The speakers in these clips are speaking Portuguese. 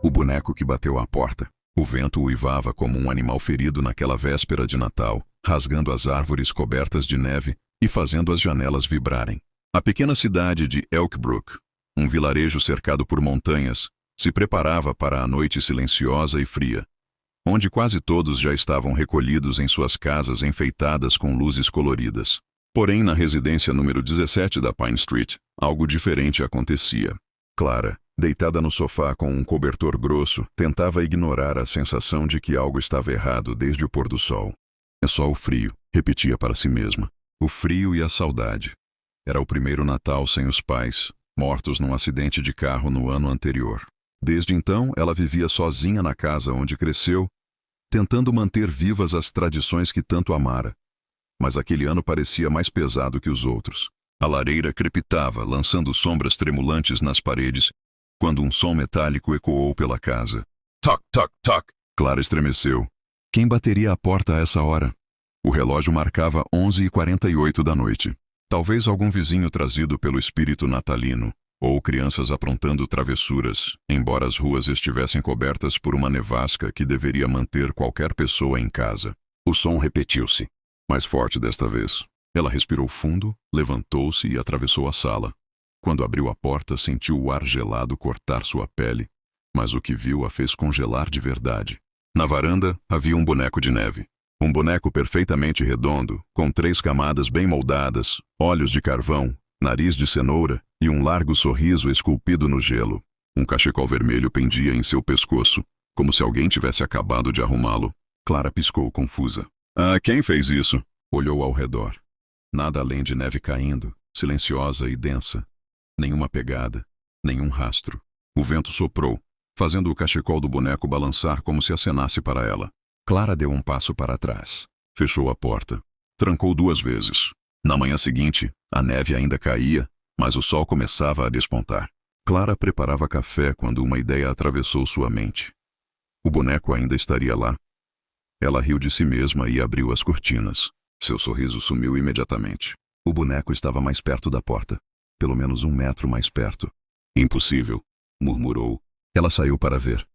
O boneco que bateu à porta. O vento uivava como um animal ferido naquela véspera de Natal, rasgando as árvores cobertas de neve e fazendo as janelas vibrarem. A pequena cidade de Elkbrook, um vilarejo cercado por montanhas, se preparava para a noite silenciosa e fria, onde quase todos já estavam recolhidos em suas casas enfeitadas com luzes coloridas. Porém, na residência número 17 da Pine Street, algo diferente acontecia. Clara, deitada no sofá com um cobertor grosso, tentava ignorar a sensação de que algo estava errado desde o pôr do sol. É só o frio, repetia para si mesma. O frio e a saudade. Era o primeiro Natal sem os pais, mortos num acidente de carro no ano anterior. Desde então, ela vivia sozinha na casa onde cresceu, tentando manter vivas as tradições que tanto amara. Mas aquele ano parecia mais pesado que os outros. A lareira crepitava, lançando sombras tremulantes nas paredes, quando um som metálico ecoou pela casa. Toc, toc, toc! Clara estremeceu. Quem bateria à porta a essa hora? O relógio marcava 11h48 da noite. Talvez algum vizinho trazido pelo espírito natalino, ou crianças aprontando travessuras, embora as ruas estivessem cobertas por uma nevasca que deveria manter qualquer pessoa em casa. O som repetiu-se, mais forte desta vez. Ela respirou fundo, levantou-se e atravessou a sala. Quando abriu a porta, sentiu o ar gelado cortar sua pele, mas o que viu a fez congelar de verdade. Na varanda havia um boneco de neve. Um boneco perfeitamente redondo, com 3 camadas bem moldadas, olhos de carvão, nariz de cenoura e um largo sorriso esculpido no gelo. Um cachecol vermelho pendia em seu pescoço, como se alguém tivesse acabado de arrumá-lo. Clara piscou confusa. Ah, quem fez isso? Olhou ao redor. Nada além de neve caindo, silenciosa e densa. Nenhuma pegada, nenhum rastro. O vento soprou, fazendo o cachecol do boneco balançar como se acenasse para ela. Clara deu um passo para trás. Fechou a porta. Trancou 2 vezes. Na manhã seguinte, a neve ainda caía, mas o sol começava a despontar. Clara preparava café quando uma ideia atravessou sua mente. O boneco ainda estaria lá. Ela riu de si mesma e abriu as cortinas. Seu sorriso sumiu imediatamente. O boneco estava mais perto da porta. Pelo menos 1 metro mais perto. Impossível, murmurou. Ela saiu para ver.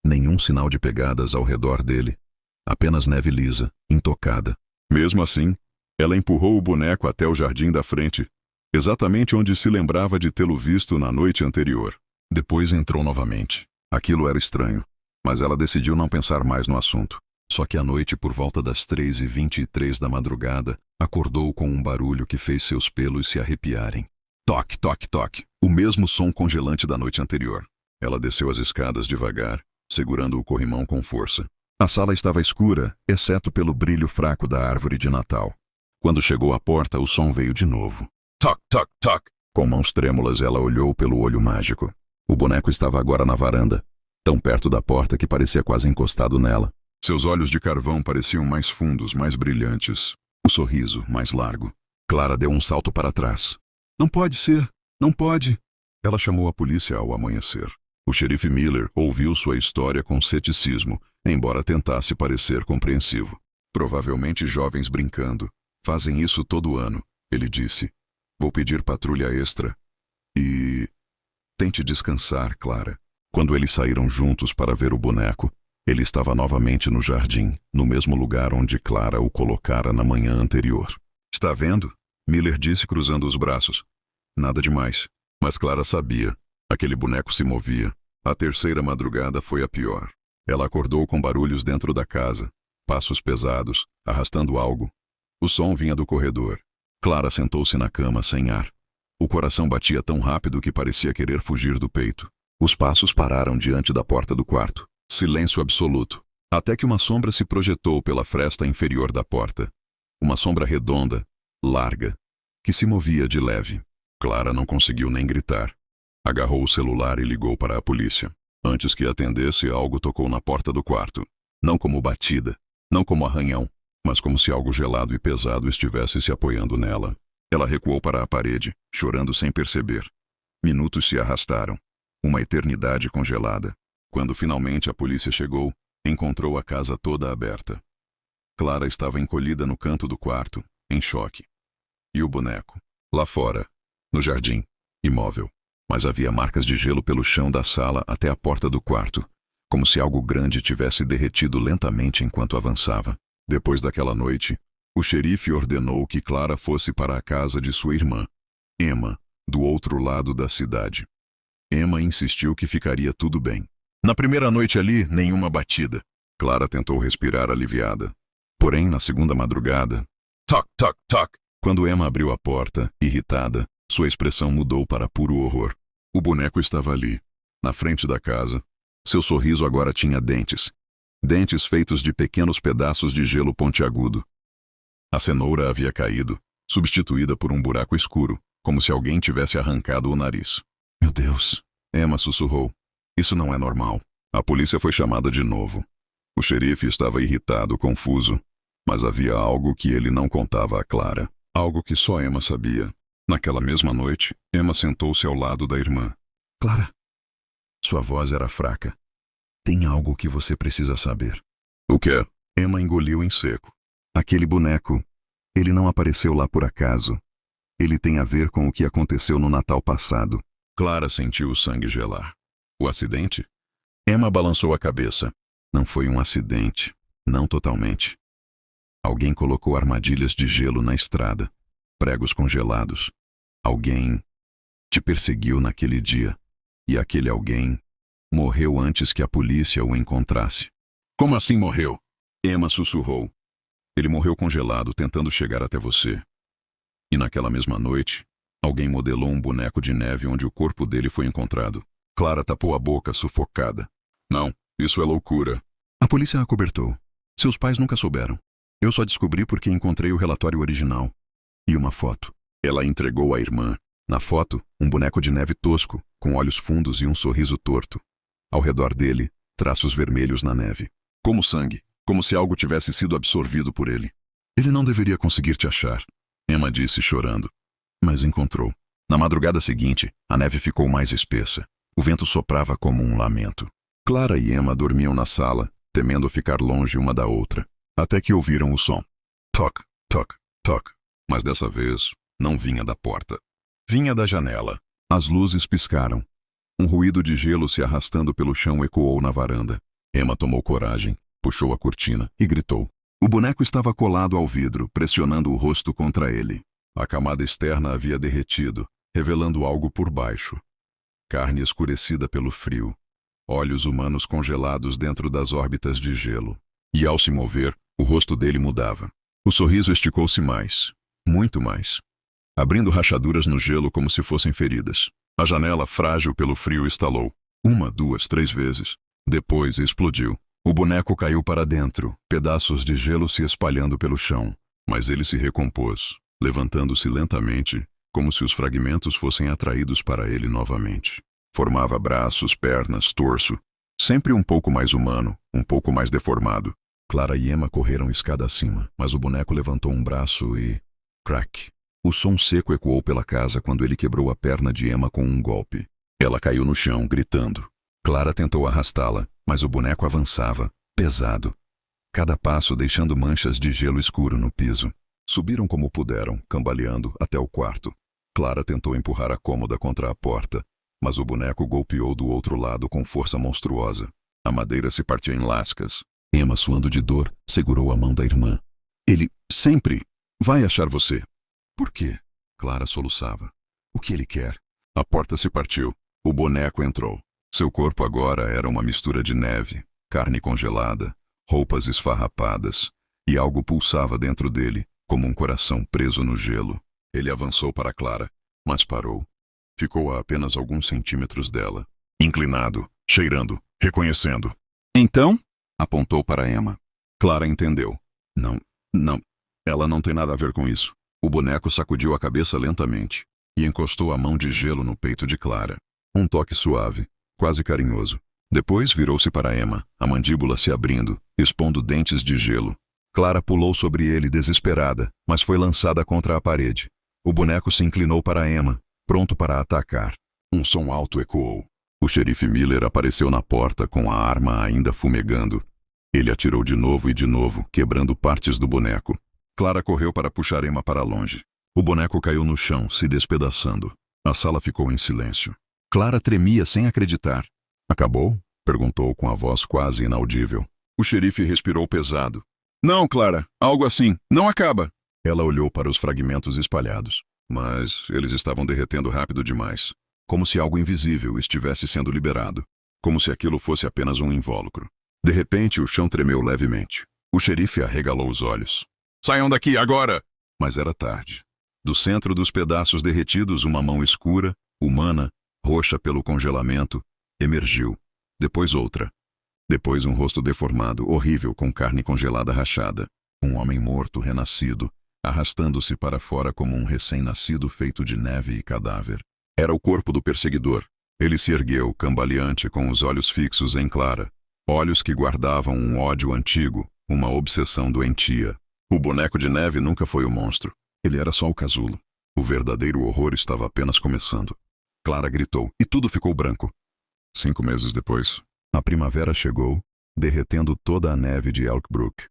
Nenhum sinal de pegadas ao redor dele. Apenas neve lisa, intocada. Mesmo assim, ela empurrou o boneco até o jardim da frente, exatamente onde se lembrava de tê-lo visto na noite anterior. Depois entrou novamente. Aquilo era estranho, mas ela decidiu não pensar mais no assunto. Só que à noite, por volta das 3h23 da madrugada, acordou com um barulho que fez seus pelos se arrepiarem. Toque, toque, toque. O mesmo som congelante da noite anterior. Ela desceu as escadas devagar, segurando o corrimão com força. A sala estava escura, exceto pelo brilho fraco da árvore de Natal. Quando chegou à porta, o som veio de novo. Toc, toc, toc. Com mãos trêmulas, ela olhou pelo olho mágico. O boneco estava agora na varanda, tão perto da porta que parecia quase encostado nela. Seus olhos de carvão pareciam mais fundos, mais brilhantes. O sorriso mais largo. Clara deu um salto para trás. Não pode ser! Não pode! Ela chamou a polícia ao amanhecer. O xerife Miller ouviu sua história com ceticismo, embora tentasse parecer compreensivo. Provavelmente jovens brincando. Fazem isso todo ano, ele disse. Vou pedir patrulha extra. E... Tente descansar, Clara. Quando eles saíram juntos para ver o boneco, ele estava novamente no jardim, no mesmo lugar onde Clara o colocara na manhã anterior. Está vendo? Miller disse cruzando os braços. Nada demais. Mas Clara sabia. Aquele boneco se movia. A 3ª madrugada foi a pior. Ela acordou com barulhos dentro da casa. Passos pesados, arrastando algo. O som vinha do corredor. Clara sentou-se na cama sem ar. O coração batia tão rápido que parecia querer fugir do peito. Os passos pararam diante da porta do quarto. Silêncio absoluto. Até que uma sombra se projetou pela fresta inferior da porta. Uma sombra redonda, larga, que se movia de leve. Clara não conseguiu nem gritar. Agarrou o celular e ligou para a polícia. Antes que atendesse, algo tocou na porta do quarto. Não como batida, não como arranhão, mas como se algo gelado e pesado estivesse se apoiando nela. Ela recuou para a parede, chorando sem perceber. Minutos se arrastaram. Uma eternidade congelada. Quando finalmente a polícia chegou, encontrou a casa toda aberta. Clara estava encolhida no canto do quarto, em choque. E o boneco? Lá fora, no jardim, imóvel. Mas havia marcas de gelo pelo chão da sala até a porta do quarto, como se algo grande tivesse derretido lentamente enquanto avançava. Depois daquela noite, o xerife ordenou que Clara fosse para a casa de sua irmã, Emma, do outro lado da cidade. Emma insistiu que ficaria tudo bem. Na primeira noite ali, nenhuma batida. Clara tentou respirar aliviada. Porém, na segunda madrugada... Toc, toc, toc! Quando Emma abriu a porta, irritada, sua expressão mudou para puro horror. O boneco estava ali, na frente da casa. Seu sorriso agora tinha dentes. Dentes feitos de pequenos pedaços de gelo pontiagudo. A cenoura havia caído, substituída por um buraco escuro, como se alguém tivesse arrancado o nariz. Meu Deus! Emma sussurrou. Isso não é normal. A polícia foi chamada de novo. O xerife estava irritado, confuso, mas havia algo que ele não contava a Clara. Algo que só Emma sabia. Naquela mesma noite, Emma sentou-se ao lado da irmã. Clara. Sua voz era fraca. Tem algo que você precisa saber. O quê? Emma engoliu em seco. Aquele boneco, ele não apareceu lá por acaso. Ele tem a ver com o que aconteceu no Natal passado. Clara sentiu o sangue gelar. O acidente? Emma balançou a cabeça. Não foi um acidente. Não totalmente. Alguém colocou armadilhas de gelo na estrada. Pregos congelados. Alguém te perseguiu naquele dia. E aquele alguém morreu antes que a polícia o encontrasse. Como assim morreu? Emma sussurrou. Ele morreu congelado tentando chegar até você. E naquela mesma noite, alguém modelou um boneco de neve onde o corpo dele foi encontrado. Clara tapou a boca, sufocada. Não, isso é loucura. A polícia a acobertou. Seus pais nunca souberam. Eu só descobri porque encontrei o relatório original. E uma foto. Ela entregou à irmã. Na foto, um boneco de neve tosco, com olhos fundos e um sorriso torto. Ao redor dele, traços vermelhos na neve. Como sangue, como se algo tivesse sido absorvido por ele. Ele não deveria conseguir te achar, Emma disse chorando. Mas encontrou. Na madrugada seguinte, a neve ficou mais espessa. O vento soprava como um lamento. Clara e Emma dormiam na sala, temendo ficar longe uma da outra. Até que ouviram o som. Toc, toc, toc. Mas dessa vez, não vinha da porta. Vinha da janela. As luzes piscaram. Um ruído de gelo se arrastando pelo chão ecoou na varanda. Emma tomou coragem, puxou a cortina e gritou. O boneco estava colado ao vidro, pressionando o rosto contra ele. A camada externa havia derretido, revelando algo por baixo. Carne escurecida pelo frio. Olhos humanos congelados dentro das órbitas de gelo. E ao se mover, o rosto dele mudava. O sorriso esticou-se mais. Muito mais. Abrindo rachaduras no gelo como se fossem feridas. A janela, frágil pelo frio, estalou. 1, 2, 3 vezes. Depois explodiu. O boneco caiu para dentro, pedaços de gelo se espalhando pelo chão. Mas ele se recompôs, levantando-se lentamente, como se os fragmentos fossem atraídos para ele novamente. Formava braços, pernas, torso. Sempre um pouco mais humano, um pouco mais deformado. Clara e Emma correram escada acima, mas o boneco levantou um braço e... Crack! O som seco ecoou pela casa quando ele quebrou a perna de Emma com um golpe. Ela caiu no chão, gritando. Clara tentou arrastá-la, mas o boneco avançava, pesado. Cada passo deixando manchas de gelo escuro no piso. Subiram como puderam, cambaleando, até o quarto. Clara tentou empurrar a cômoda contra a porta, mas o boneco golpeou do outro lado com força monstruosa. A madeira se partiu em lascas. Emma, suando de dor, segurou a mão da irmã. Ele sempre vai achar você. Por quê? Clara soluçava. O que ele quer? A porta se partiu. O boneco entrou. Seu corpo agora era uma mistura de neve, carne congelada, roupas esfarrapadas, e algo pulsava dentro dele, como um coração preso no gelo. Ele avançou para Clara, mas parou. Ficou a apenas alguns centímetros dela. Inclinado, cheirando, reconhecendo. Então? Apontou para Emma. Clara entendeu. Não. Ela não tem nada a ver com isso. O boneco sacudiu a cabeça lentamente e encostou a mão de gelo no peito de Clara. Um toque suave, quase carinhoso. Depois virou-se para Emma, a mandíbula se abrindo, expondo dentes de gelo. Clara pulou sobre ele desesperada, mas foi lançada contra a parede. O boneco se inclinou para Emma, pronto para atacar. Um som alto ecoou. O xerife Miller apareceu na porta com a arma ainda fumegando. Ele atirou de novo e de novo, quebrando partes do boneco. Clara correu para puxar Emma para longe. O boneco caiu no chão, se despedaçando. A sala ficou em silêncio. Clara tremia sem acreditar. Acabou? Perguntou com a voz quase inaudível. O xerife respirou pesado. Não, Clara, algo assim. Não acaba. Ela olhou para os fragmentos espalhados. Mas eles estavam derretendo rápido demais. Como se algo invisível estivesse sendo liberado. Como se aquilo fosse apenas um invólucro. De repente, o chão tremeu levemente. O xerife arregalou os olhos. Saiam daqui, agora! Mas era tarde. Do centro dos pedaços derretidos, uma mão escura, humana, roxa pelo congelamento, emergiu. Depois outra. Depois um rosto deformado, horrível, com carne congelada rachada. Um homem morto, renascido, arrastando-se para fora como um recém-nascido feito de neve e cadáver. Era o corpo do perseguidor. Ele se ergueu, cambaleante, com os olhos fixos em Clara. Olhos que guardavam um ódio antigo, uma obsessão doentia. O boneco de neve nunca foi o monstro. Ele era só o casulo. O verdadeiro horror estava apenas começando. Clara gritou, e tudo ficou branco. 5 meses depois, a primavera chegou, derretendo toda a neve de Elkbrook.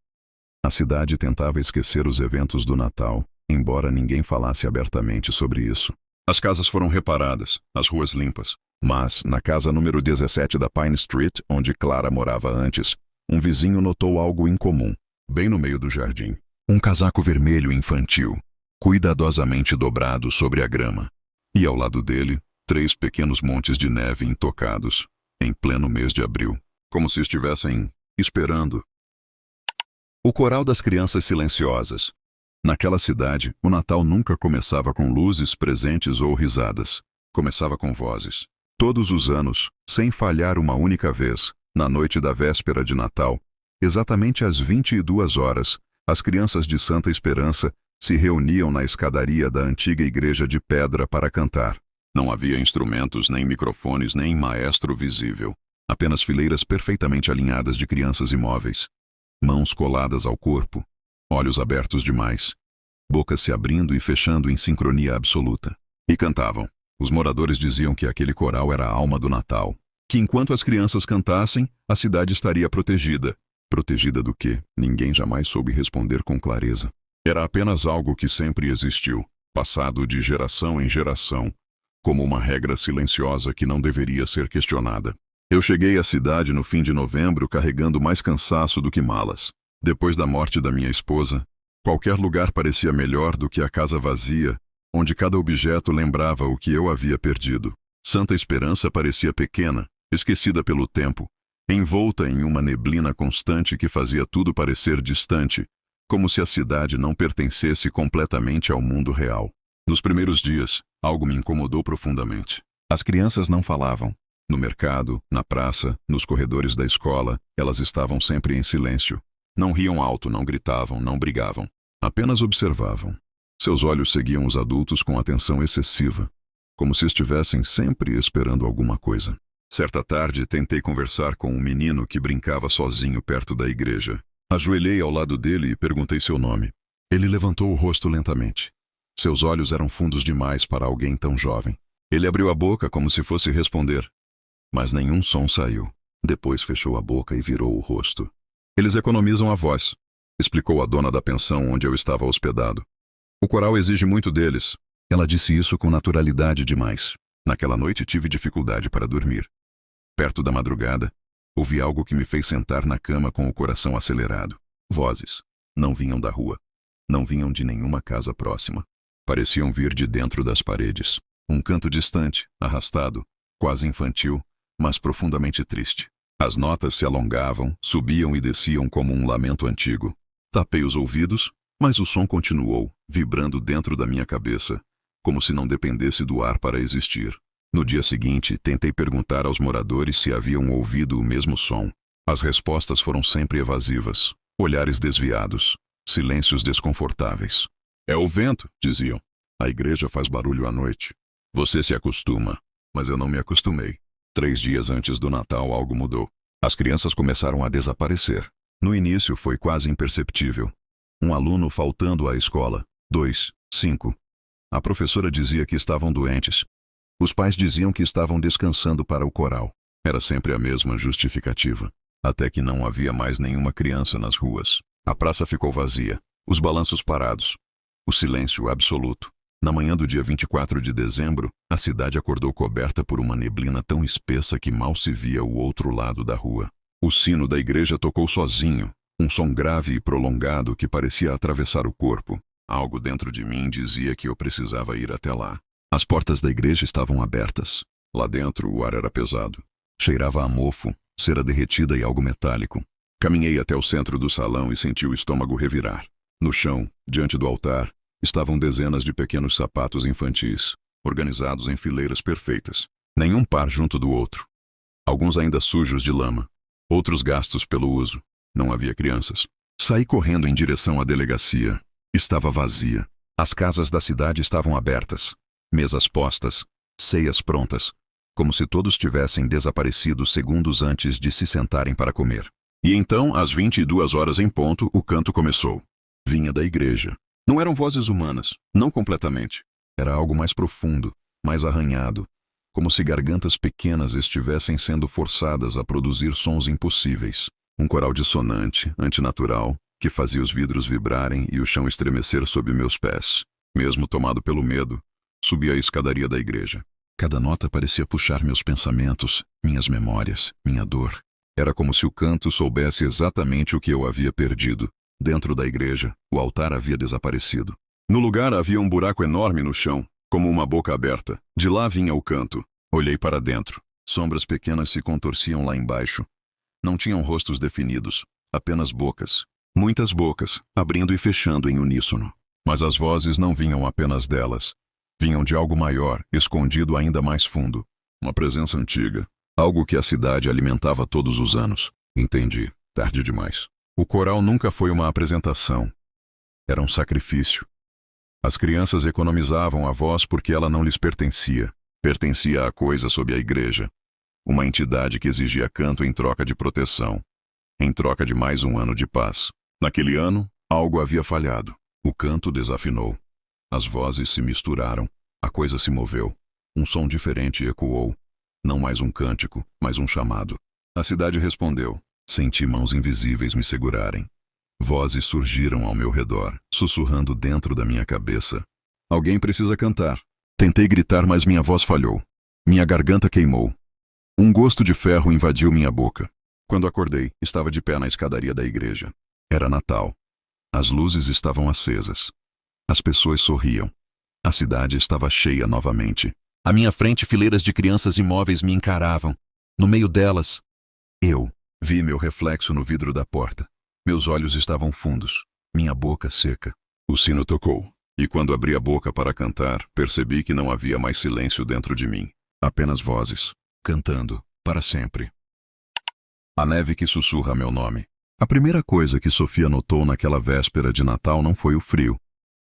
A cidade tentava esquecer os eventos do Natal, embora ninguém falasse abertamente sobre isso. As casas foram reparadas, as ruas limpas. Mas, na casa número 17 da Pine Street, onde Clara morava antes, um vizinho notou algo incomum, bem no meio do jardim. Um casaco vermelho infantil, cuidadosamente dobrado sobre a grama. E ao lado dele, 3 pequenos montes de neve intocados, em pleno mês de abril, como se estivessem esperando. O coral das crianças silenciosas. Naquela cidade, o Natal nunca começava com luzes, presentes ou risadas. Começava com vozes. Todos os anos, sem falhar uma única vez, na noite da véspera de Natal, exatamente às 22 horas, as crianças de Santa Esperança se reuniam na escadaria da antiga igreja de pedra para cantar. Não havia instrumentos, nem microfones, nem maestro visível. Apenas fileiras perfeitamente alinhadas de crianças imóveis. Mãos coladas ao corpo, olhos abertos demais, bocas se abrindo e fechando em sincronia absoluta. E cantavam. Os moradores diziam que aquele coral era a alma do Natal. Que enquanto as crianças cantassem, a cidade estaria protegida. Protegida do quê? Ninguém jamais soube responder com clareza. Era apenas algo que sempre existiu, passado de geração em geração, como uma regra silenciosa que não deveria ser questionada. Eu cheguei à cidade no fim de novembro carregando mais cansaço do que malas. Depois da morte da minha esposa, qualquer lugar parecia melhor do que a casa vazia, onde cada objeto lembrava o que eu havia perdido. Santa Esperança parecia pequena, esquecida pelo tempo, envolta em uma neblina constante que fazia tudo parecer distante, como se a cidade não pertencesse completamente ao mundo real. Nos primeiros dias, algo me incomodou profundamente. As crianças não falavam. No mercado, na praça, nos corredores da escola, elas estavam sempre em silêncio. Não riam alto, não gritavam, não brigavam. Apenas observavam. Seus olhos seguiam os adultos com atenção excessiva, como se estivessem sempre esperando alguma coisa. Certa tarde, tentei conversar com um menino que brincava sozinho perto da igreja. Ajoelhei ao lado dele e perguntei seu nome. Ele levantou o rosto lentamente. Seus olhos eram fundos demais para alguém tão jovem. Ele abriu a boca como se fosse responder, mas nenhum som saiu. Depois fechou a boca e virou o rosto. Eles economizam a voz, explicou a dona da pensão onde eu estava hospedado. O coral exige muito deles. Ela disse isso com naturalidade demais. Naquela noite tive dificuldade para dormir. Perto da madrugada, ouvi algo que me fez sentar na cama com o coração acelerado. Vozes. Não vinham da rua. Não vinham de nenhuma casa próxima. Pareciam vir de dentro das paredes. Um canto distante, arrastado, quase infantil, mas profundamente triste. As notas se alongavam, subiam e desciam como um lamento antigo. Tapei os ouvidos, mas o som continuou, vibrando dentro da minha cabeça, como se não dependesse do ar para existir. No dia seguinte, tentei perguntar aos moradores se haviam ouvido o mesmo som. As respostas foram sempre evasivas, olhares desviados, silêncios desconfortáveis. É o vento, diziam. A igreja faz barulho à noite. Você se acostuma, mas eu não me acostumei. 3 dias antes do Natal, algo mudou. As crianças começaram a desaparecer. No início, foi quase imperceptível. Um aluno faltando à escola. 2, 5. A professora dizia que estavam doentes. Os pais diziam que estavam descansando para o coral. Era sempre a mesma justificativa. Até que não havia mais nenhuma criança nas ruas. A praça ficou vazia. Os balanços parados. O silêncio absoluto. Na manhã do dia 24 de dezembro, a cidade acordou coberta por uma neblina tão espessa que mal se via o outro lado da rua. O sino da igreja tocou sozinho, um som grave e prolongado que parecia atravessar o corpo. Algo dentro de mim dizia que eu precisava ir até lá. As portas da igreja estavam abertas. Lá dentro o ar era pesado. Cheirava a mofo, cera derretida e algo metálico. Caminhei até o centro do salão e senti o estômago revirar. No chão, diante do altar, estavam dezenas de pequenos sapatos infantis, organizados em fileiras perfeitas. Nenhum par junto do outro. Alguns ainda sujos de lama, outros gastos pelo uso. Não havia crianças. Saí correndo em direção à delegacia. Estava vazia. As casas da cidade estavam abertas. Mesas postas, ceias prontas, como se todos tivessem desaparecido segundos antes de se sentarem para comer. E então, às 22 horas em ponto, o canto começou. Vinha da igreja. Não eram vozes humanas, não completamente. Era algo mais profundo, mais arranhado, como se gargantas pequenas estivessem sendo forçadas a produzir sons impossíveis. Um coral dissonante, antinatural, que fazia os vidros vibrarem e o chão estremecer sob meus pés. Mesmo tomado pelo medo, subi a escadaria da igreja. Cada nota parecia puxar meus pensamentos, minhas memórias, minha dor. Era como se o canto soubesse exatamente o que eu havia perdido. Dentro da igreja, o altar havia desaparecido. No lugar havia um buraco enorme no chão, como uma boca aberta. De lá vinha o canto. Olhei para dentro. Sombras pequenas se contorciam lá embaixo. Não tinham rostos definidos, apenas bocas. Muitas bocas, abrindo e fechando em uníssono. Mas as vozes não vinham apenas delas. Vinham de algo maior, escondido ainda mais fundo. Uma presença antiga. Algo que a cidade alimentava todos os anos. Entendi. Tarde demais. O coral nunca foi uma apresentação. Era um sacrifício. As crianças economizavam a voz porque ela não lhes pertencia. Pertencia à coisa sob a igreja. Uma entidade que exigia canto em troca de proteção. Em troca de mais um ano de paz. Naquele ano, algo havia falhado. O canto desafinou. As vozes se misturaram. A coisa se moveu. Um som diferente ecoou. Não mais um cântico, mas um chamado. A cidade respondeu. Senti mãos invisíveis me segurarem. Vozes surgiram ao meu redor, sussurrando dentro da minha cabeça. Alguém precisa cantar. Tentei gritar, mas minha voz falhou. Minha garganta queimou. Um gosto de ferro invadiu minha boca. Quando acordei, estava de pé na escadaria da igreja. Era Natal. As luzes estavam acesas. As pessoas sorriam. A cidade estava cheia novamente. À minha frente, fileiras de crianças imóveis me encaravam. No meio delas, eu. Vi meu reflexo no vidro da porta. Meus olhos estavam fundos, minha boca seca. O sino tocou, e quando abri a boca para cantar, percebi que não havia mais silêncio dentro de mim. Apenas vozes, cantando, para sempre. A neve que sussurra meu nome. A primeira coisa que Sofia notou naquela véspera de Natal não foi o frio,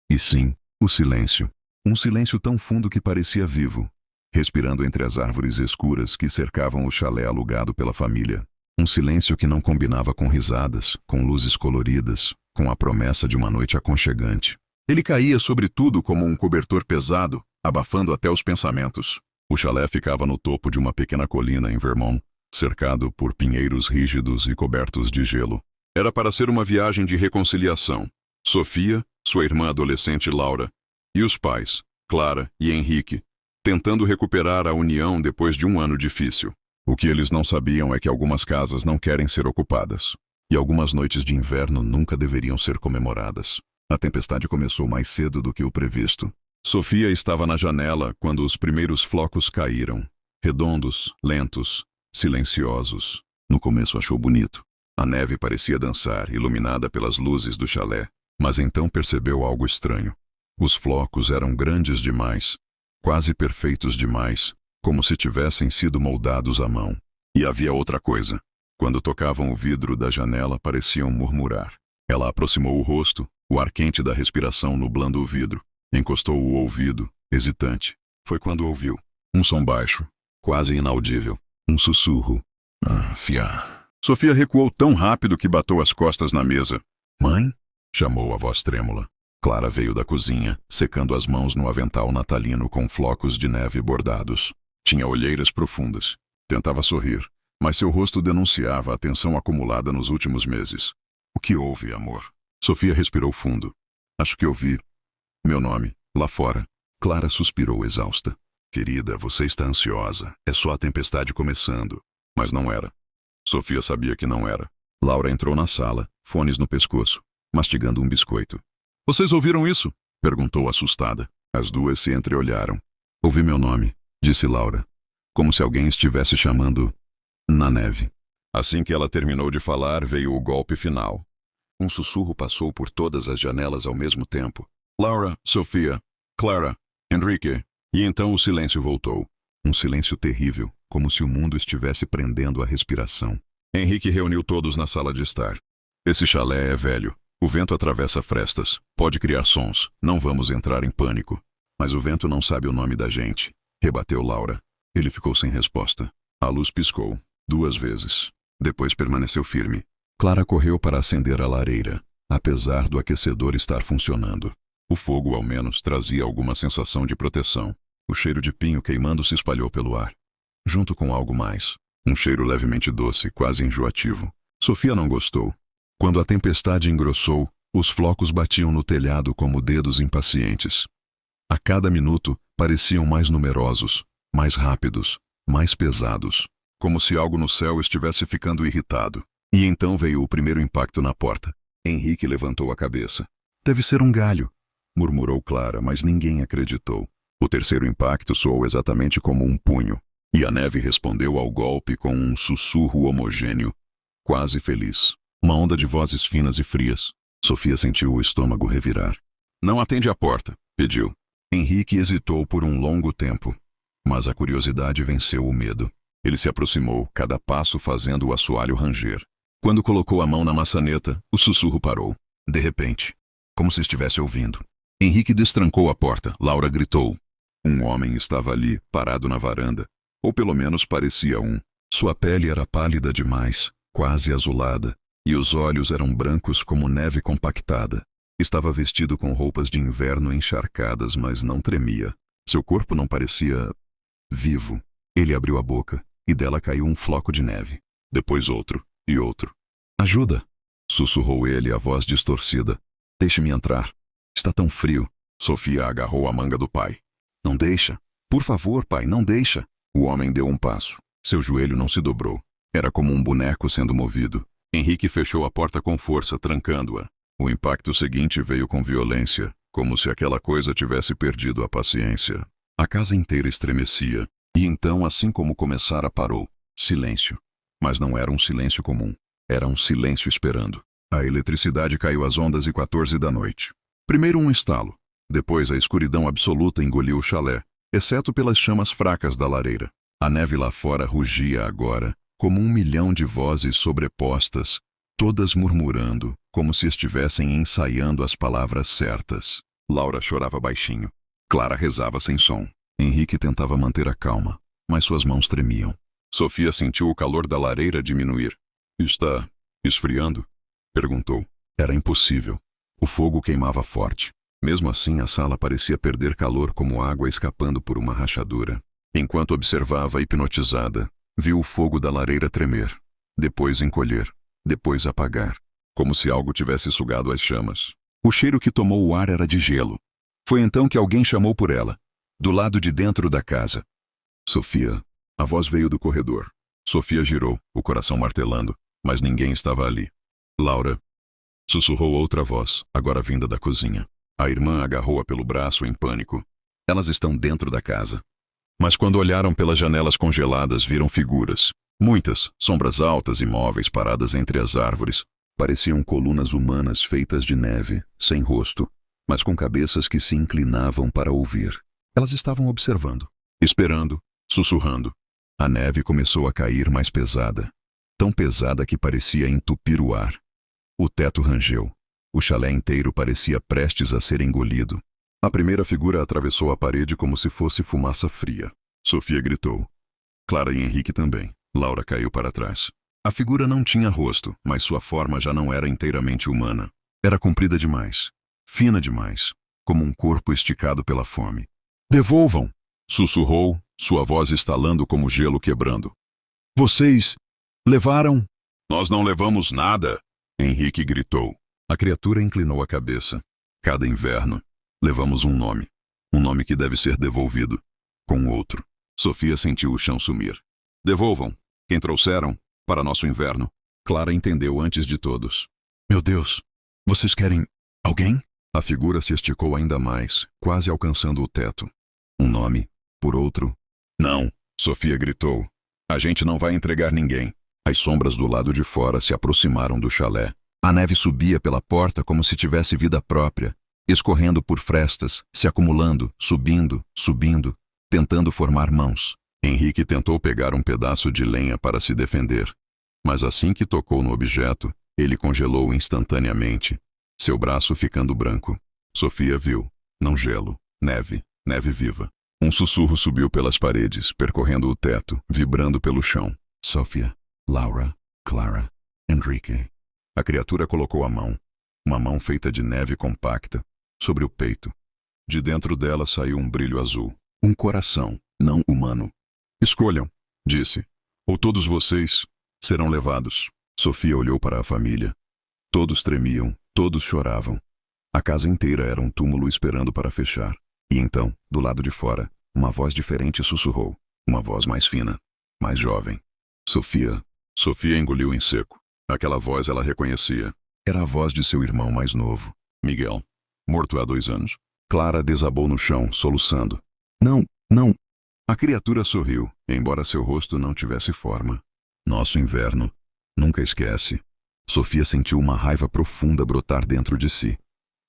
e sim, o silêncio. Um silêncio tão fundo que parecia vivo, respirando entre as árvores escuras que cercavam o chalé alugado pela família. Um silêncio que não combinava com risadas, com luzes coloridas, com a promessa de uma noite aconchegante. Ele caía sobre tudo como um cobertor pesado, abafando até os pensamentos. O chalé ficava no topo de uma pequena colina em Vermont, cercado por pinheiros rígidos e cobertos de gelo. Era para ser uma viagem de reconciliação. Sofia, sua irmã adolescente Laura, e os pais, Clara e Henrique, tentando recuperar a união depois de um ano difícil. O que eles não sabiam é que algumas casas não querem ser ocupadas, e algumas noites de inverno nunca deveriam ser comemoradas. A tempestade começou mais cedo do que o previsto. Sofia estava na janela quando os primeiros flocos caíram, redondos, lentos, silenciosos. No começo achou bonito. A neve parecia dançar, iluminada pelas luzes do chalé, mas então percebeu algo estranho. Os flocos eram grandes demais, quase perfeitos demais, como se tivessem sido moldados à mão. E havia outra coisa. Quando tocavam o vidro da janela, pareciam murmurar. Ela aproximou o rosto, o ar quente da respiração nublando o vidro. Encostou o ouvido, hesitante. Foi quando ouviu. Um som baixo, quase inaudível. Um sussurro. Fiá. Sofia recuou tão rápido que bateu as costas na mesa. Mãe? Chamou a voz trêmula. Clara veio da cozinha, secando as mãos no avental natalino com flocos de neve bordados. Tinha olheiras profundas. Tentava sorrir, mas seu rosto denunciava a tensão acumulada nos últimos meses. O que houve, amor? Sofia respirou fundo. Acho que ouvi meu nome, lá fora. Clara suspirou exausta. Querida, você está ansiosa. É só a tempestade começando. Mas não era. Sofia sabia que não era. Laura entrou na sala, fones no pescoço, mastigando um biscoito. Vocês ouviram isso? Perguntou assustada. As duas se entreolharam. Ouvi meu nome, disse Laura, como se alguém estivesse chamando na neve. Assim que ela terminou de falar, veio o golpe final. Um sussurro passou por todas as janelas ao mesmo tempo. Laura, Sofia, Clara, Enrique. E então o silêncio voltou. Um silêncio terrível, como se o mundo estivesse prendendo a respiração. Henrique reuniu todos na sala de estar. Esse chalé é velho. O vento atravessa frestas. Pode criar sons. Não vamos entrar em pânico. Mas o vento não sabe o nome da gente. Rebateu Laura. Ele ficou sem resposta. A luz piscou 2 vezes. Depois permaneceu firme. Clara correu para acender a lareira, apesar do aquecedor estar funcionando. O fogo, ao menos, trazia alguma sensação de proteção. O cheiro de pinho queimando se espalhou pelo ar. Junto com algo mais. Um cheiro levemente doce, quase enjoativo. Sofia não gostou. Quando a tempestade engrossou, os flocos batiam no telhado como dedos impacientes. A cada minuto, pareciam mais numerosos, mais rápidos, mais pesados. Como se algo no céu estivesse ficando irritado. E então veio o primeiro impacto na porta. Henrique levantou a cabeça. Deve ser um galho, murmurou Clara, mas ninguém acreditou. O terceiro impacto soou exatamente como um punho. E a neve respondeu ao golpe com um sussurro homogêneo, quase feliz. Uma onda de vozes finas e frias. Sofia sentiu o estômago revirar. Não atende à porta, pediu. Henrique hesitou por um longo tempo, mas a curiosidade venceu o medo. Ele se aproximou, cada passo fazendo o assoalho ranger. Quando colocou a mão na maçaneta, o sussurro parou. De repente, como se estivesse ouvindo. Henrique destrancou a porta. Laura gritou. Um homem estava ali, parado na varanda. Ou pelo menos parecia um. Sua pele era pálida demais, quase azulada, e os olhos eram brancos como neve compactada. Estava vestido com roupas de inverno encharcadas, mas não tremia. Seu corpo não parecia vivo. Ele abriu a boca, e dela caiu um floco de neve. Depois outro, e outro. Ajuda! Sussurrou ele, a voz distorcida. Deixe-me entrar. Está tão frio. Sofia agarrou a manga do pai. Não deixa. Por favor, pai, não deixa. O homem deu um passo. Seu joelho não se dobrou. Era como um boneco sendo movido. Henrique fechou a porta com força, trancando-a. O impacto seguinte veio com violência, como se aquela coisa tivesse perdido a paciência. A casa inteira estremecia. E então, assim como começara, parou. Silêncio. Mas não era um silêncio comum. Era um silêncio esperando. A eletricidade caiu às 11h14 da noite. Primeiro um estalo. Depois a escuridão absoluta engoliu o chalé, exceto pelas chamas fracas da lareira. A neve lá fora rugia agora, como 1 milhão de vozes sobrepostas, todas murmurando, como se estivessem ensaiando as palavras certas. Laura chorava baixinho. Clara rezava sem som. Henrique tentava manter a calma, mas suas mãos tremiam. Sofia sentiu o calor da lareira diminuir. Está esfriando? Perguntou. Era impossível. O fogo queimava forte. Mesmo assim, a sala parecia perder calor como água escapando por uma rachadura. Enquanto observava, hipnotizada, viu o fogo da lareira tremer, depois encolher, depois apagar, como se algo tivesse sugado as chamas. O cheiro que tomou o ar era de gelo. Foi então que alguém chamou por ela, do lado de dentro da casa. Sofia. A voz veio do corredor. Sofia girou, o coração martelando, mas ninguém estava ali. Laura. Sussurrou outra voz, agora vinda da cozinha. A irmã agarrou-a pelo braço em pânico. Elas estão dentro da casa. Mas quando olharam pelas janelas congeladas, viram figuras. Muitas, sombras altas e móveis paradas entre as árvores. Pareciam colunas humanas feitas de neve, sem rosto, mas com cabeças que se inclinavam para ouvir. Elas estavam observando, esperando, sussurrando. A neve começou a cair mais pesada, tão pesada que parecia entupir o ar. O teto rangeu. O chalé inteiro parecia prestes a ser engolido. A primeira figura atravessou a parede como se fosse fumaça fria. Sofia gritou. Clara e Henrique também. Laura caiu para trás. A figura não tinha rosto, mas sua forma já não era inteiramente humana. Era comprida demais, fina demais, como um corpo esticado pela fome. Devolvam! Sussurrou, sua voz estalando como gelo quebrando. Vocês levaram? Nós não levamos nada! Henrique gritou. A criatura inclinou a cabeça. Cada inverno, levamos um nome. Um nome que deve ser devolvido. Com outro. Sofia sentiu o chão sumir. Devolvam. Quem trouxeram? Para nosso inverno. Clara entendeu antes de todos. Meu Deus. Vocês querem... alguém? A figura se esticou ainda mais, quase alcançando o teto. Um nome. Por outro. Não. Sofia gritou. A gente não vai entregar ninguém. As sombras do lado de fora se aproximaram do chalé. A neve subia pela porta como se tivesse vida própria, escorrendo por frestas, se acumulando, subindo, subindo, tentando formar mãos. Henrique tentou pegar um pedaço de lenha para se defender. Mas assim que tocou no objeto, ele congelou instantaneamente, seu braço ficando branco. Sofia viu. Não gelo. Neve. Neve viva. Um sussurro subiu pelas paredes, percorrendo o teto, vibrando pelo chão. Sofia. Laura. Clara. Henrique. A criatura colocou a mão, uma mão feita de neve compacta, sobre o peito. De dentro dela saiu um brilho azul. Um coração, não humano. Escolham, disse. Ou todos vocês serão levados. Sofia olhou para a família. Todos tremiam, todos choravam. A casa inteira era um túmulo esperando para fechar. E então, do lado de fora, uma voz diferente sussurrou. Uma voz mais fina, mais jovem. Sofia. Sofia engoliu em seco. Aquela voz ela reconhecia. Era a voz de seu irmão mais novo, Miguel, morto há 2 anos. Clara desabou no chão, soluçando. Não, não. A criatura sorriu, embora seu rosto não tivesse forma. Nosso inverno. Nunca esquece. Sofia sentiu uma raiva profunda brotar dentro de si.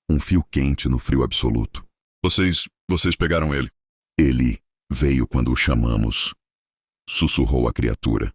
Um fio quente no frio absoluto. Vocês pegaram ele. Ele veio quando o chamamos. Sussurrou a criatura.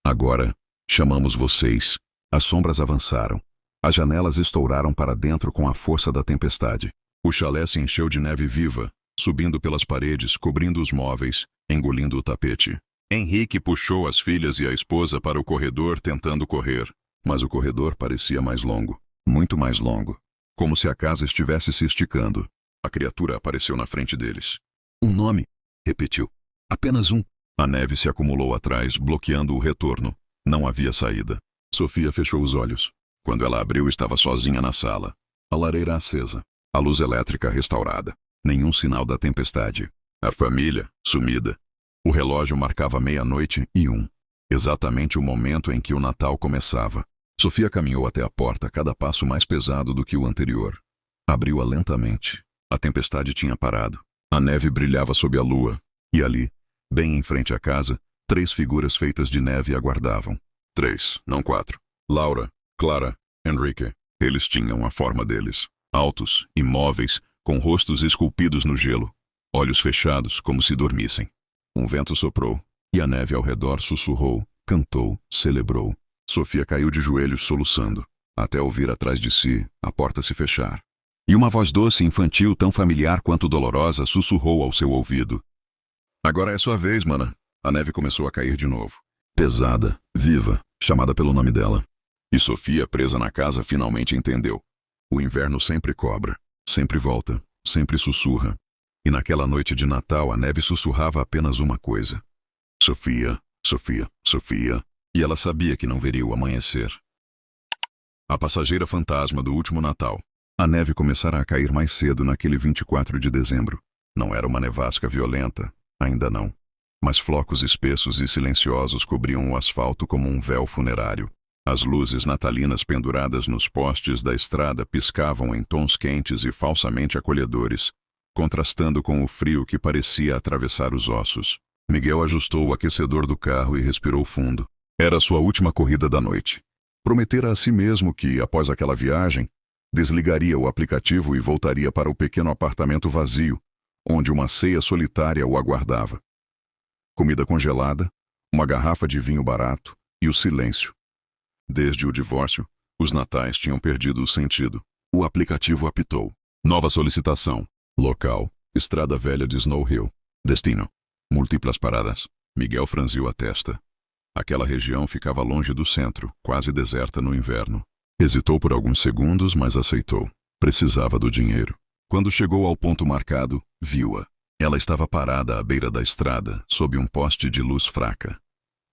Agora, chamamos vocês. As sombras avançaram. As janelas estouraram para dentro com a força da tempestade. O chalé se encheu de neve viva, subindo pelas paredes, cobrindo os móveis, engolindo o tapete. Henrique puxou as filhas e a esposa para o corredor tentando correr. Mas o corredor parecia mais longo. Muito mais longo. Como se a casa estivesse se esticando. A criatura apareceu na frente deles. Um nome, repetiu. Apenas um. A neve se acumulou atrás, bloqueando o retorno. Não havia saída. Sofia fechou os olhos. Quando ela abriu, estava sozinha na sala. A lareira acesa. A luz elétrica restaurada. Nenhum sinal da tempestade. A família, sumida. O relógio marcava 00:01. Exatamente o momento em que o Natal começava. Sofia caminhou até a porta, cada passo mais pesado do que o anterior. Abriu-a lentamente. A tempestade tinha parado. A neve brilhava sob a lua. E ali, bem em frente à casa, 3 figuras feitas de neve aguardavam. 3, não 4. Laura, Clara, Henrique. Eles tinham a forma deles. Altos, imóveis, com rostos esculpidos no gelo. Olhos fechados, como se dormissem. Um vento soprou, e a neve ao redor sussurrou, cantou, celebrou. Sofia caiu de joelhos soluçando, até ouvir atrás de si a porta se fechar. E uma voz doce e infantil, tão familiar quanto dolorosa, sussurrou ao seu ouvido. Agora é sua vez, mana. A neve começou a cair de novo. Pesada, viva, chamada pelo nome dela. E Sofia, presa na casa, finalmente entendeu. O inverno sempre cobra, sempre volta, sempre sussurra. E naquela noite de Natal a neve sussurrava apenas uma coisa. Sofia, Sofia, Sofia. E ela sabia que não veria o amanhecer. A passageira fantasma do último Natal. A neve começara a cair mais cedo naquele 24 de dezembro. Não era uma nevasca violenta, ainda não. Mas flocos espessos e silenciosos cobriam o asfalto como um véu funerário. As luzes natalinas penduradas nos postes da estrada piscavam em tons quentes e falsamente acolhedores, contrastando com o frio que parecia atravessar os ossos. Miguel ajustou o aquecedor do carro e respirou fundo. Era sua última corrida da noite. Prometera a si mesmo que, após aquela viagem, desligaria o aplicativo e voltaria para o pequeno apartamento vazio, onde uma ceia solitária o aguardava. Comida congelada, uma garrafa de vinho barato e o silêncio. Desde o divórcio, os natais tinham perdido o sentido. O aplicativo apitou. Nova solicitação. Local: Estrada Velha de Snow Hill. Destino: múltiplas paradas. Miguel franziu a testa. Aquela região ficava longe do centro, quase deserta no inverno. Hesitou por alguns segundos, mas aceitou. Precisava do dinheiro. Quando chegou ao ponto marcado, viu-a. Ela estava parada à beira da estrada, sob um poste de luz fraca.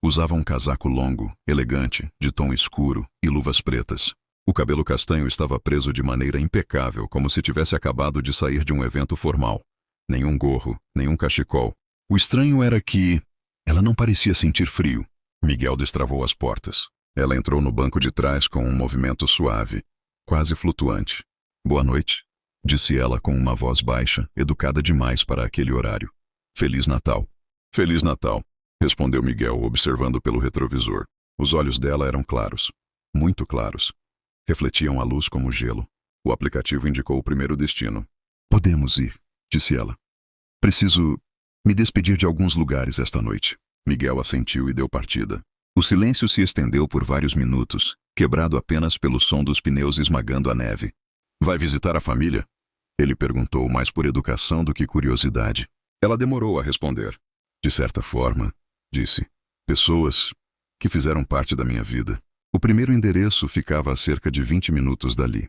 Usava um casaco longo, elegante, de tom escuro e luvas pretas. O cabelo castanho estava preso de maneira impecável, como se tivesse acabado de sair de um evento formal. nenhum gorro, nenhum cachecol. O estranho era que ela não parecia sentir frio. Miguel destravou as portas. Ela entrou no banco de trás com um movimento suave, quase flutuante. Boa noite, disse ela com uma voz baixa, educada demais para aquele horário. Feliz Natal. Feliz Natal, respondeu Miguel, observando pelo retrovisor. Os olhos dela eram claros, muito claros. Refletiam a luz como gelo. O aplicativo indicou o primeiro destino. Podemos ir, disse ela. Preciso me despedir de alguns lugares esta noite. Miguel assentiu e deu partida. O silêncio se estendeu por vários minutos, quebrado apenas pelo som dos pneus esmagando a neve. Vai visitar a família? Ele perguntou mais por educação do que curiosidade. Ela demorou a responder. De certa forma, disse, pessoas que fizeram parte da minha vida. O primeiro endereço ficava a cerca de 20 minutos dali.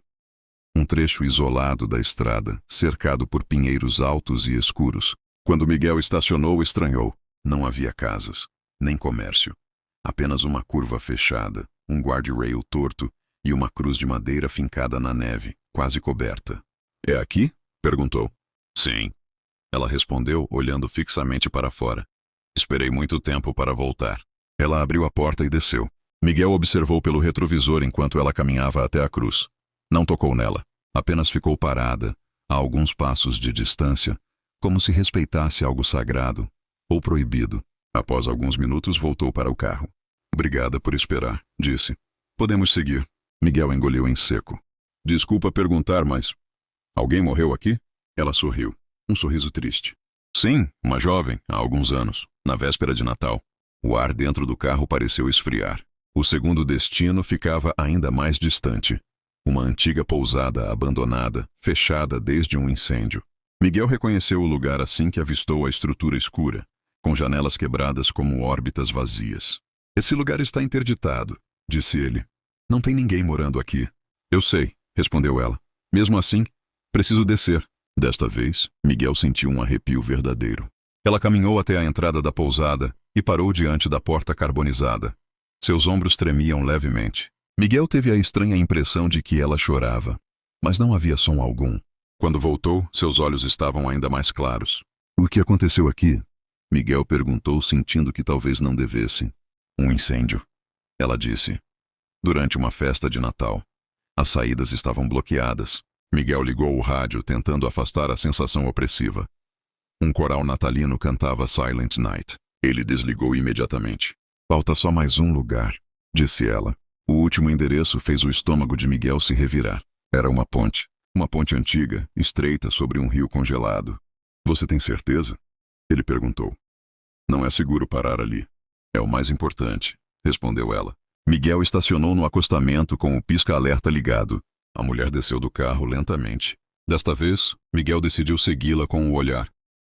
Um trecho isolado da estrada, cercado por pinheiros altos e escuros. Quando Miguel estacionou, estranhou. Não havia casas, nem comércio. Apenas uma curva fechada, um guardrail torto e uma cruz de madeira fincada na neve, quase coberta. É aqui? Perguntou. Sim. Ela respondeu, olhando fixamente para fora. Esperei muito tempo para voltar. Ela abriu a porta e desceu. Miguel observou pelo retrovisor enquanto ela caminhava até a cruz. Não tocou nela. Apenas ficou parada, a alguns passos de distância, como se respeitasse algo sagrado ou proibido. Após alguns minutos, voltou para o carro. Obrigada por esperar, disse. Podemos seguir. Miguel engoliu em seco. Desculpa perguntar, mas... Alguém morreu aqui? Ela sorriu. Um sorriso triste. Sim, uma jovem, há alguns anos, na véspera de Natal. O ar dentro do carro pareceu esfriar. O segundo destino ficava ainda mais distante. Uma antiga pousada abandonada, fechada desde um incêndio. Miguel reconheceu o lugar assim que avistou a estrutura escura, com janelas quebradas como órbitas vazias. Esse lugar está interditado, disse ele. Não tem ninguém morando aqui. Eu sei, respondeu ela. Mesmo assim, preciso descer. Desta vez, Miguel sentiu um arrepio verdadeiro. Ela caminhou até a entrada da pousada e parou diante da porta carbonizada. Seus ombros tremiam levemente. Miguel teve a estranha impressão de que ela chorava, mas não havia som algum. Quando voltou, seus olhos estavam ainda mais claros. O que aconteceu aqui? Miguel perguntou, sentindo que talvez não devesse. Um incêndio, ela disse. Durante uma festa de Natal. As saídas estavam bloqueadas. Miguel ligou o rádio, tentando afastar a sensação opressiva. Um coral natalino cantava Silent Night. Ele desligou imediatamente. Falta só mais um lugar, disse ela. O último endereço fez o estômago de Miguel se revirar. Era uma ponte. Uma ponte antiga, estreita sobre um rio congelado. Você tem certeza? Ele perguntou. Não é seguro parar ali. É o mais importante, respondeu ela. Miguel estacionou no acostamento com o pisca-alerta ligado. A mulher desceu do carro lentamente. Desta vez, Miguel decidiu segui-la com o olhar.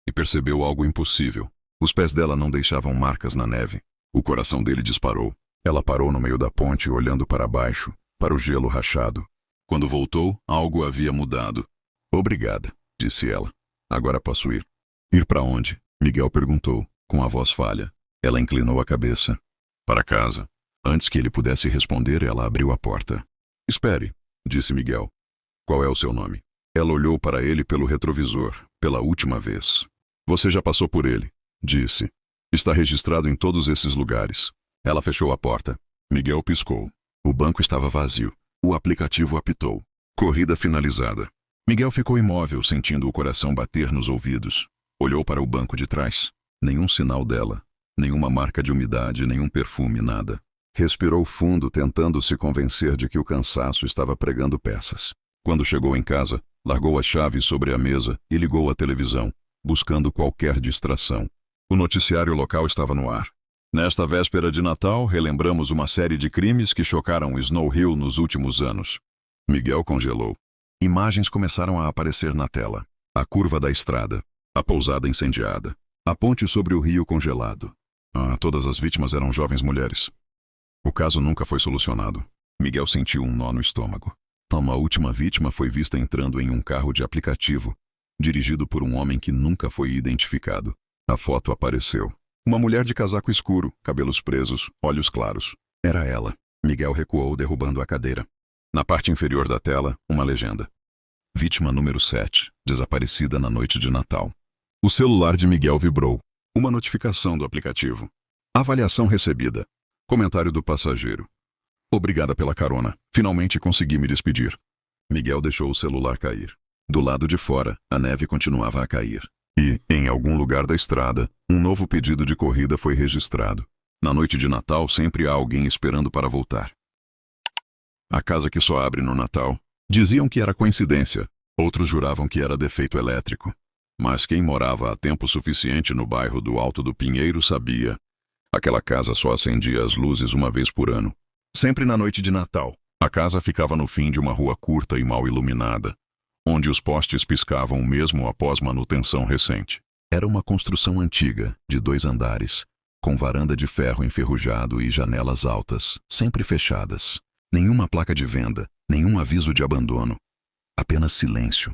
E percebeu algo impossível. Os pés dela não deixavam marcas na neve. O coração dele disparou. Ela parou no meio da ponte, olhando para baixo, para o gelo rachado. Quando voltou, algo havia mudado. Obrigada, disse ela. Agora posso ir. Ir para onde? Miguel perguntou, com a voz falha. Ela inclinou a cabeça. Para casa. Antes que ele pudesse responder, ela abriu a porta. Espere, disse Miguel. Qual é o seu nome? Ela olhou para ele pelo retrovisor, pela última vez. Você já passou por ele, disse. Está registrado em todos esses lugares. Ela fechou a porta. Miguel piscou. O banco estava vazio. O aplicativo apitou. Corrida finalizada. Miguel ficou imóvel, sentindo o coração bater nos ouvidos. Olhou para o banco de trás. Nenhum sinal dela. Nenhuma marca de umidade, nenhum perfume, nada. Respirou fundo, tentando se convencer de que o cansaço estava pregando peças. Quando chegou em casa, largou as chaves sobre a mesa e ligou a televisão, buscando qualquer distração. O noticiário local estava no ar. Nesta véspera de Natal, relembramos uma série de crimes que chocaram Snow Hill nos últimos anos. Miguel congelou. Imagens começaram a aparecer na tela. A curva da estrada. A pousada incendiada. A ponte sobre o rio congelado. Todas as vítimas eram jovens mulheres. O caso nunca foi solucionado. Miguel sentiu um nó no estômago. Uma última vítima foi vista entrando em um carro de aplicativo, dirigido por um homem que nunca foi identificado. A foto apareceu. Uma mulher de casaco escuro, cabelos presos, olhos claros. Era ela. Miguel recuou, derrubando a cadeira. Na parte inferior da tela, uma legenda. Vítima número 7, desaparecida na noite de Natal. O celular de Miguel vibrou. Uma notificação do aplicativo. Avaliação recebida. Comentário do passageiro. Obrigada pela carona. Finalmente consegui me despedir. Miguel deixou o celular cair. Do lado de fora, a neve continuava a cair. E, em algum lugar da estrada, um novo pedido de corrida foi registrado. Na noite de Natal, sempre há alguém esperando para voltar. A casa que só abre no Natal. Diziam que era coincidência. Outros juravam que era defeito elétrico. Mas quem morava há tempo suficiente no bairro do Alto do Pinheiro sabia. Aquela casa só acendia as luzes uma vez por ano. Sempre na noite de Natal. A casa ficava no fim de uma rua curta e mal iluminada, onde os postes piscavam mesmo após manutenção recente. Era uma construção antiga, de 2 andares, com varanda de ferro enferrujado e janelas altas, sempre fechadas. Nenhuma placa de venda, nenhum aviso de abandono. Apenas silêncio.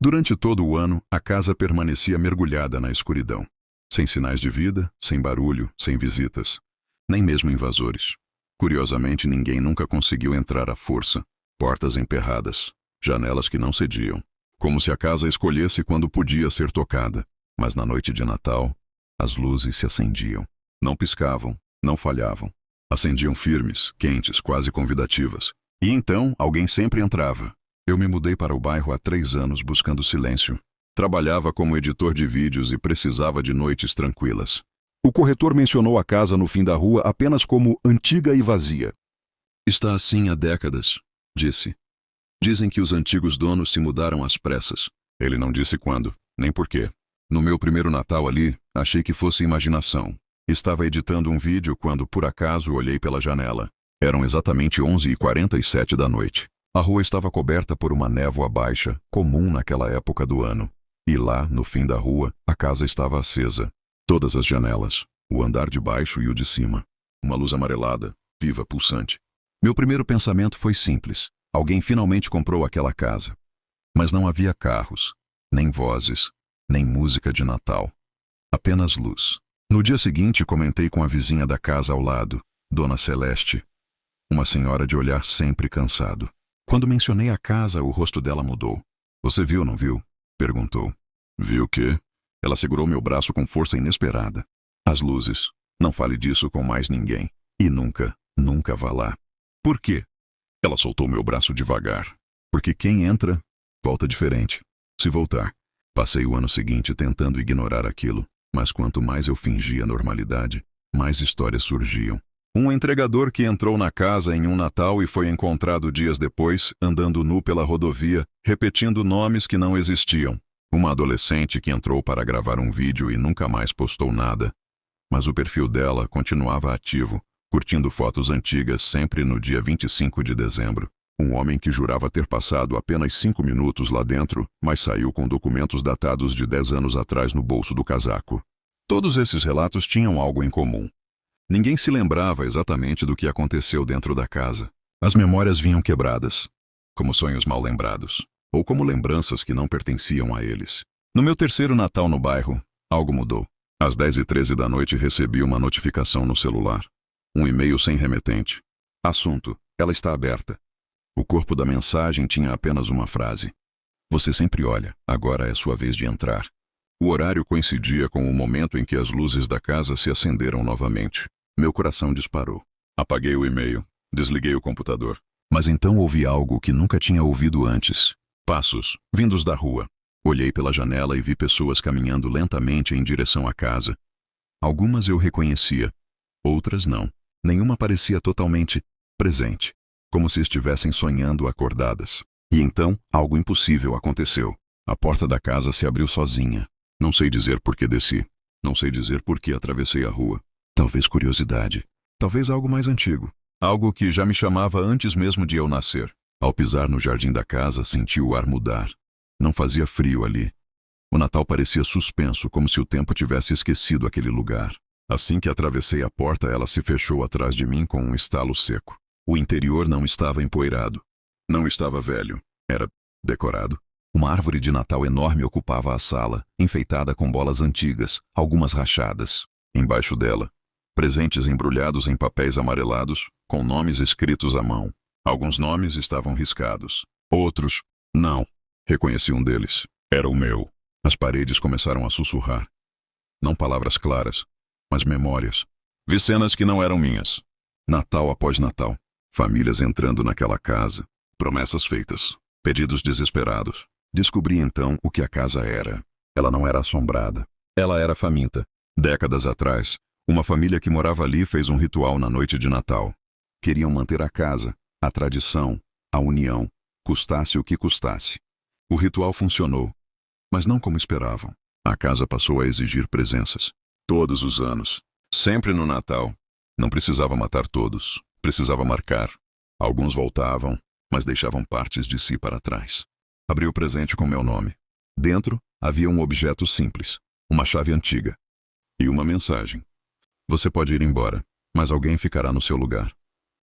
Durante todo o ano, a casa permanecia mergulhada na escuridão. Sem sinais de vida, sem barulho, sem visitas. Nem mesmo invasores. Curiosamente, ninguém nunca conseguiu entrar à força. Portas emperradas, janelas que não cediam. Como se a casa escolhesse quando podia ser tocada. Mas na noite de Natal, as luzes se acendiam. Não piscavam, não falhavam. Acendiam firmes, quentes, quase convidativas. E então, alguém sempre entrava. Eu me mudei para o bairro há 3 anos buscando silêncio. Trabalhava como editor de vídeos e precisava de noites tranquilas. O corretor mencionou a casa no fim da rua apenas como antiga e vazia. Está assim há décadas, disse. Dizem que os antigos donos se mudaram às pressas. Ele não disse quando, nem porquê. No meu primeiro Natal ali, achei que fosse imaginação. Estava editando um vídeo quando, por acaso, olhei pela janela. Eram exatamente 11h47 da noite. A rua estava coberta por uma névoa baixa, comum naquela época do ano. E lá, no fim da rua, a casa estava acesa. Todas as janelas, o andar de baixo e o de cima. Uma luz amarelada, viva, pulsante. Meu primeiro pensamento foi simples. Alguém finalmente comprou aquela casa. Mas não havia carros, nem vozes, nem música de Natal. Apenas luz. No dia seguinte, comentei com a vizinha da casa ao lado, Dona Celeste. Uma senhora de olhar sempre cansado. Quando mencionei a casa, o rosto dela mudou. Você viu, não viu? Perguntou. Viu o quê? Ela segurou meu braço com força inesperada. As luzes. Não fale disso com mais ninguém. E nunca, nunca vá lá. Por quê? Ela soltou meu braço devagar. Porque quem entra, volta diferente. Se voltar. Passei o ano seguinte tentando ignorar aquilo, mas quanto mais eu fingia normalidade, mais histórias surgiam. Um entregador que entrou na casa em um Natal e foi encontrado dias depois, andando nu pela rodovia, repetindo nomes que não existiam. Uma adolescente que entrou para gravar um vídeo e nunca mais postou nada. Mas o perfil dela continuava ativo, curtindo fotos antigas sempre no dia 25 de dezembro. Um homem que jurava ter passado apenas 5 minutos lá dentro, mas saiu com documentos datados de 10 anos atrás no bolso do casaco. Todos esses relatos tinham algo em comum. Ninguém se lembrava exatamente do que aconteceu dentro da casa. As memórias vinham quebradas, como sonhos mal lembrados, ou como lembranças que não pertenciam a eles. No meu terceiro Natal no bairro, algo mudou. Às 10h13 da noite recebi uma notificação no celular. Um e-mail sem remetente. Assunto: ela está aberta. O corpo da mensagem tinha apenas uma frase. Você sempre olha, agora é sua vez de entrar. O horário coincidia com o momento em que as luzes da casa se acenderam novamente. Meu coração disparou. Apaguei o e-mail, desliguei o computador. Mas então ouvi algo que nunca tinha ouvido antes. Passos, vindos da rua. Olhei pela janela e vi pessoas caminhando lentamente em direção à casa. Algumas eu reconhecia, outras não. Nenhuma parecia totalmente presente, como se estivessem sonhando acordadas. E então, algo impossível aconteceu. A porta da casa se abriu sozinha. Não sei dizer por que desci. Não sei dizer por que atravessei a rua. Talvez curiosidade. Talvez algo mais antigo. Algo que já me chamava antes mesmo de eu nascer. Ao pisar no jardim da casa, senti o ar mudar. Não fazia frio ali. O Natal parecia suspenso, como se o tempo tivesse esquecido aquele lugar. Assim que atravessei a porta, ela se fechou atrás de mim com um estalo seco. O interior não estava empoeirado. Não estava velho. Era decorado. Uma árvore de Natal enorme ocupava a sala, enfeitada com bolas antigas, algumas rachadas. Embaixo dela, presentes embrulhados em papéis amarelados, com nomes escritos à mão. Alguns nomes estavam riscados. Outros, não. Reconheci um deles. Era o meu. As paredes começaram a sussurrar. Não palavras claras, mas memórias. Vi cenas que não eram minhas. Natal após Natal. Famílias entrando naquela casa. Promessas feitas. Pedidos desesperados. Descobri então o que a casa era. Ela não era assombrada. Ela era faminta. Décadas atrás, uma família que morava ali fez um ritual na noite de Natal. Queriam manter a casa, a tradição, a união, custasse o que custasse. O ritual funcionou, mas não como esperavam. A casa passou a exigir presenças. Todos os anos. Sempre no Natal. Não precisava matar todos. Precisava marcar. Alguns voltavam, mas deixavam partes de si para trás. Abri o presente com meu nome. Dentro havia um objeto simples, uma chave antiga. E uma mensagem. Você pode ir embora, mas alguém ficará no seu lugar.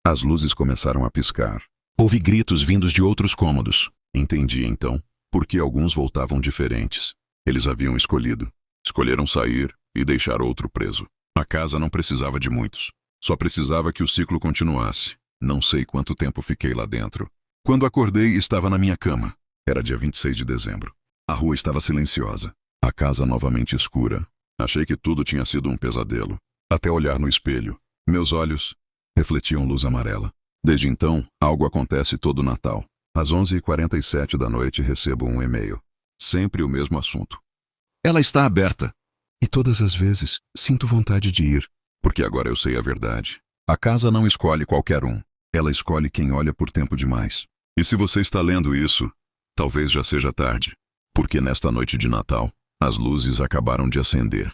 As luzes começaram a piscar. Ouvi gritos vindos de outros cômodos. Entendi, então, por que alguns voltavam diferentes. Eles haviam escolhido. Escolheram sair e deixar outro preso. A casa não precisava de muitos. Só precisava que o ciclo continuasse. Não sei quanto tempo fiquei lá dentro. Quando acordei, estava na minha cama. Era dia 26 de dezembro. A rua estava silenciosa. A casa novamente escura. Achei que tudo tinha sido um pesadelo. Até olhar no espelho. Meus olhos refletiam luz amarela. Desde então, algo acontece todo Natal. Às 11h47 da noite recebo um e-mail. Sempre o mesmo assunto. Ela está aberta. E todas as vezes sinto vontade de ir. Porque agora eu sei a verdade. A casa não escolhe qualquer um. Ela escolhe quem olha por tempo demais. E se você está lendo isso, talvez já seja tarde. Porque nesta noite de Natal, as luzes acabaram de acender.